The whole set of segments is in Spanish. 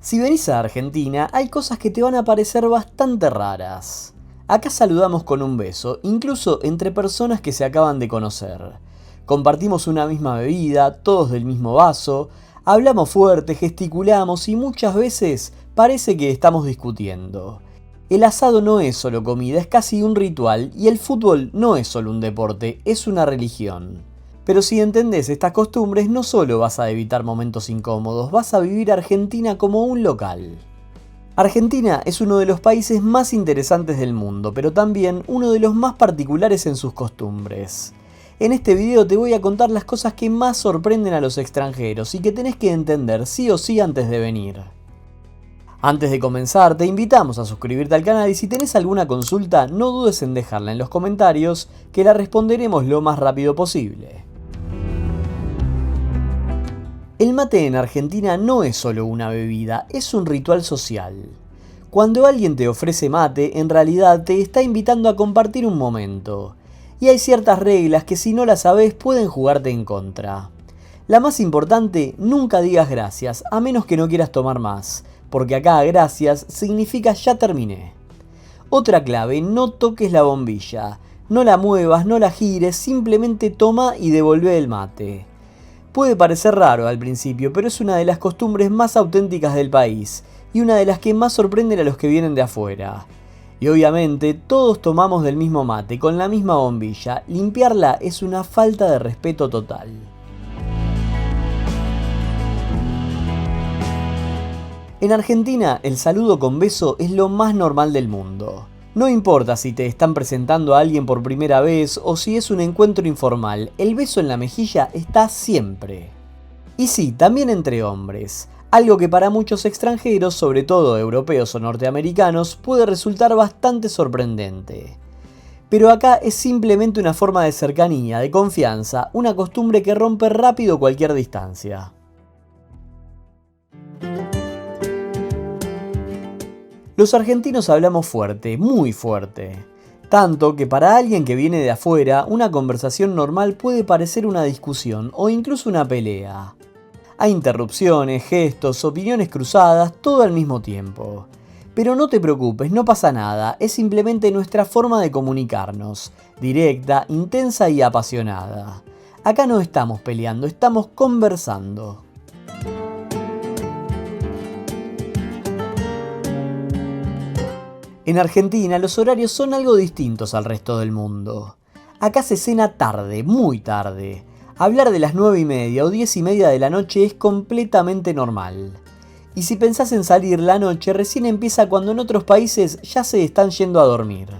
Si venís a Argentina, hay cosas que te van a parecer bastante raras. Acá saludamos con un beso, incluso entre personas que se acaban de conocer. Compartimos una misma bebida, todos del mismo vaso, hablamos fuerte, gesticulamos y muchas veces parece que estamos discutiendo. El asado no es solo comida, es casi un ritual y el fútbol no es solo un deporte, es una religión. Pero si entendés estas costumbres, no solo vas a evitar momentos incómodos, vas a vivir Argentina como un local. Argentina es uno de los países más interesantes del mundo, pero también uno de los más particulares en sus costumbres. En este video te voy a contar las cosas que más sorprenden a los extranjeros y que tenés que entender sí o sí antes de venir. Antes de comenzar, te invitamos a suscribirte al canal y si tenés alguna consulta, no dudes en dejarla en los comentarios, que la responderemos lo más rápido posible. El mate en Argentina no es solo una bebida, es un ritual social. Cuando alguien te ofrece mate, en realidad te está invitando a compartir un momento. Y hay ciertas reglas que si no las sabés pueden jugarte en contra. La más importante, nunca digas gracias, a menos que no quieras tomar más, porque acá gracias significa ya terminé. Otra clave, no toques la bombilla, no la muevas, no la gires, simplemente toma y devolvé el mate. Puede parecer raro al principio, pero es una de las costumbres más auténticas del país y una de las que más sorprenden a los que vienen de afuera. Y obviamente todos tomamos del mismo mate, con la misma bombilla. Limpiarla es una falta de respeto total. En Argentina, el saludo con beso es lo más normal del mundo. No importa si te están presentando a alguien por primera vez o si es un encuentro informal, el beso en la mejilla está siempre. Y sí, también entre hombres. Algo que para muchos extranjeros, sobre todo europeos o norteamericanos, puede resultar bastante sorprendente. Pero acá es simplemente una forma de cercanía, de confianza, una costumbre que rompe rápido cualquier distancia. Los argentinos hablamos fuerte, muy fuerte. Tanto que para alguien que viene de afuera, una conversación normal puede parecer una discusión o incluso una pelea. Hay interrupciones, gestos, opiniones cruzadas, todo al mismo tiempo. Pero no te preocupes, no pasa nada, es simplemente nuestra forma de comunicarnos, directa, intensa y apasionada. Acá no estamos peleando, estamos conversando. En Argentina los horarios son algo distintos al resto del mundo. Acá se cena tarde, muy tarde. Hablar de las 9:30 o 10:30 de la noche es completamente normal. Y si pensás en salir, la noche recién empieza cuando en otros países ya se están yendo a dormir.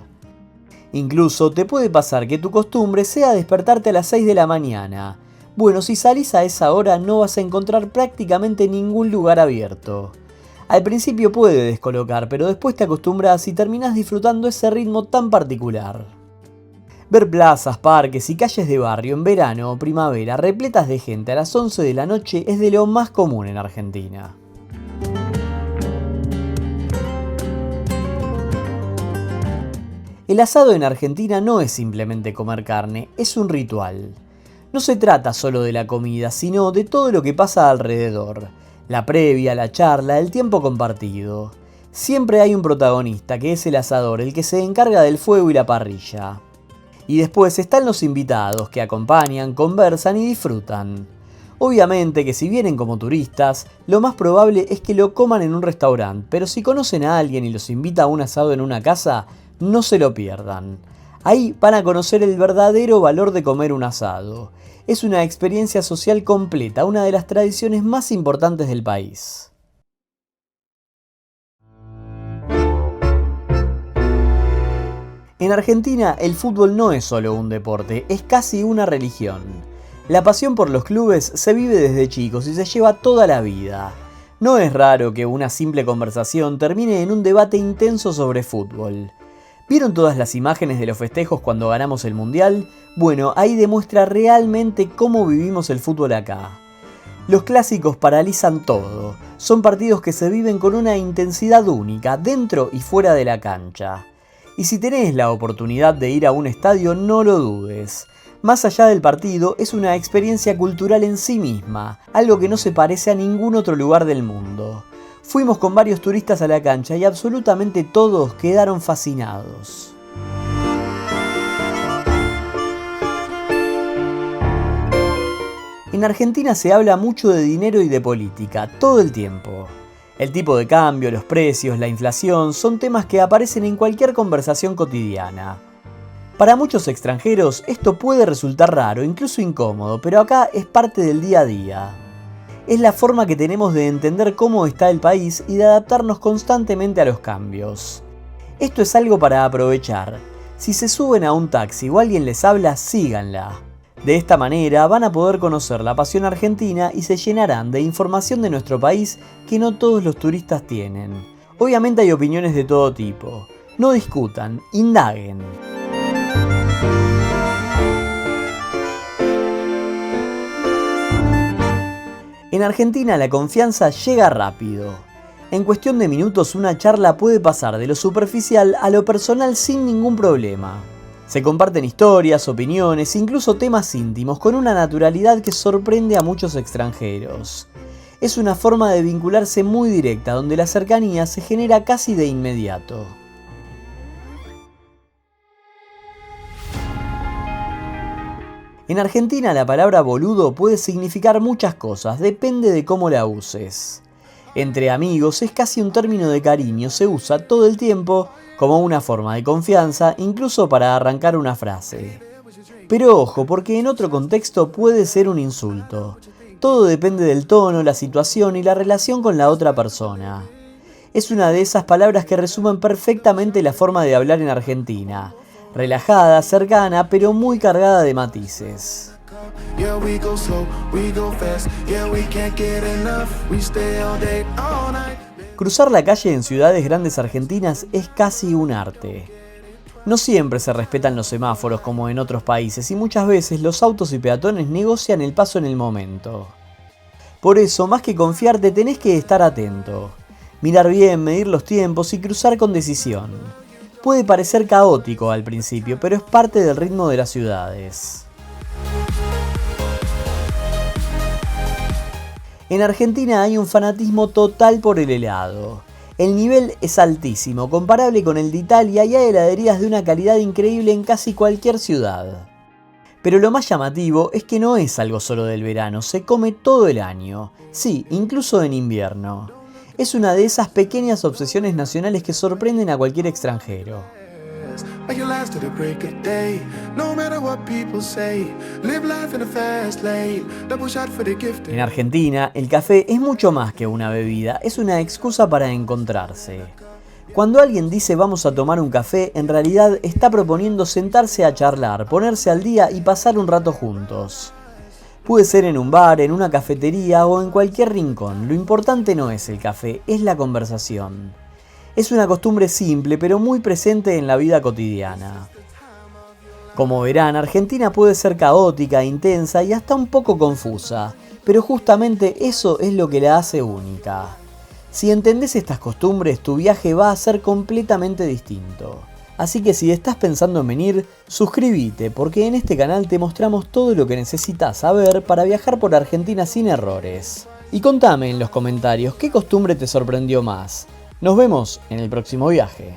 Incluso te puede pasar que tu costumbre sea despertarte a las 6 de la mañana. Bueno, si salís a esa hora no vas a encontrar prácticamente ningún lugar abierto. Al principio puede descolocar, pero después te acostumbras y terminás disfrutando ese ritmo tan particular. Ver plazas, parques y calles de barrio en verano o primavera repletas de gente a las 11 de la noche es de lo más común en Argentina. El asado en Argentina no es simplemente comer carne, es un ritual. No se trata solo de la comida, sino de todo lo que pasa alrededor. La previa, la charla, el tiempo compartido. Siempre hay un protagonista que es el asador, el que se encarga del fuego y la parrilla. Y después están los invitados que acompañan, conversan y disfrutan. Obviamente que si vienen como turistas, lo más probable es que lo coman en un restaurante, pero si conocen a alguien y los invita a un asado en una casa, no se lo pierdan. Ahí van a conocer el verdadero valor de comer un asado. Es una experiencia social completa, una de las tradiciones más importantes del país. En Argentina, el fútbol no es solo un deporte, es casi una religión. La pasión por los clubes se vive desde chicos y se lleva toda la vida. No es raro que una simple conversación termine en un debate intenso sobre fútbol. ¿Vieron todas las imágenes de los festejos cuando ganamos el Mundial? Bueno, ahí demuestra realmente cómo vivimos el fútbol acá. Los clásicos paralizan todo. Son partidos que se viven con una intensidad única, dentro y fuera de la cancha. Y si tenés la oportunidad de ir a un estadio, no lo dudes. Más allá del partido, es una experiencia cultural en sí misma, algo que no se parece a ningún otro lugar del mundo. Fuimos con varios turistas a la cancha y absolutamente todos quedaron fascinados. En Argentina se habla mucho de dinero y de política, todo el tiempo. El tipo de cambio, los precios, la inflación son temas que aparecen en cualquier conversación cotidiana. Para muchos extranjeros esto puede resultar raro, incluso incómodo, pero acá es parte del día a día. Es la forma que tenemos de entender cómo está el país y de adaptarnos constantemente a los cambios. Esto es algo para aprovechar. Si se suben a un taxi o alguien les habla, síganla. De esta manera van a poder conocer la pasión argentina y se llenarán de información de nuestro país que no todos los turistas tienen. Obviamente hay opiniones de todo tipo. No discutan, indaguen. En Argentina la confianza llega rápido. En cuestión de minutos una charla puede pasar de lo superficial a lo personal sin ningún problema. Se comparten historias, opiniones, incluso temas íntimos con una naturalidad que sorprende a muchos extranjeros. Es una forma de vincularse muy directa donde la cercanía se genera casi de inmediato. En Argentina la palabra boludo puede significar muchas cosas, depende de cómo la uses. Entre amigos es casi un término de cariño, se usa todo el tiempo como una forma de confianza, incluso para arrancar una frase. Pero ojo, porque en otro contexto puede ser un insulto. Todo depende del tono, la situación y la relación con la otra persona. Es una de esas palabras que resumen perfectamente la forma de hablar en Argentina. Relajada, cercana, pero muy cargada de matices. Cruzar la calle en ciudades grandes argentinas es casi un arte. No siempre se respetan los semáforos como en otros países y muchas veces los autos y peatones negocian el paso en el momento. Por eso, más que confiarte, tenés que estar atento. Mirar bien, medir los tiempos y cruzar con decisión. Puede parecer caótico al principio, pero es parte del ritmo de las ciudades. En Argentina hay un fanatismo total por el helado. El nivel es altísimo, comparable con el de Italia, y hay heladerías de una calidad increíble en casi cualquier ciudad. Pero lo más llamativo es que no es algo solo del verano, se come todo el año. Sí, incluso en invierno. Es una de esas pequeñas obsesiones nacionales que sorprenden a cualquier extranjero. En Argentina, el café es mucho más que una bebida, es una excusa para encontrarse. Cuando alguien dice vamos a tomar un café, en realidad está proponiendo sentarse a charlar, ponerse al día y pasar un rato juntos. Puede ser en un bar, en una cafetería o en cualquier rincón. Lo importante no es el café, es la conversación. Es una costumbre simple, pero muy presente en la vida cotidiana. Como verán, Argentina puede ser caótica, intensa y hasta un poco confusa, pero justamente eso es lo que la hace única. Si entendés estas costumbres, tu viaje va a ser completamente distinto. Así que si estás pensando en venir, suscríbete, porque en este canal te mostramos todo lo que necesitas saber para viajar por Argentina sin errores. Y contame en los comentarios qué costumbre te sorprendió más. Nos vemos en el próximo viaje.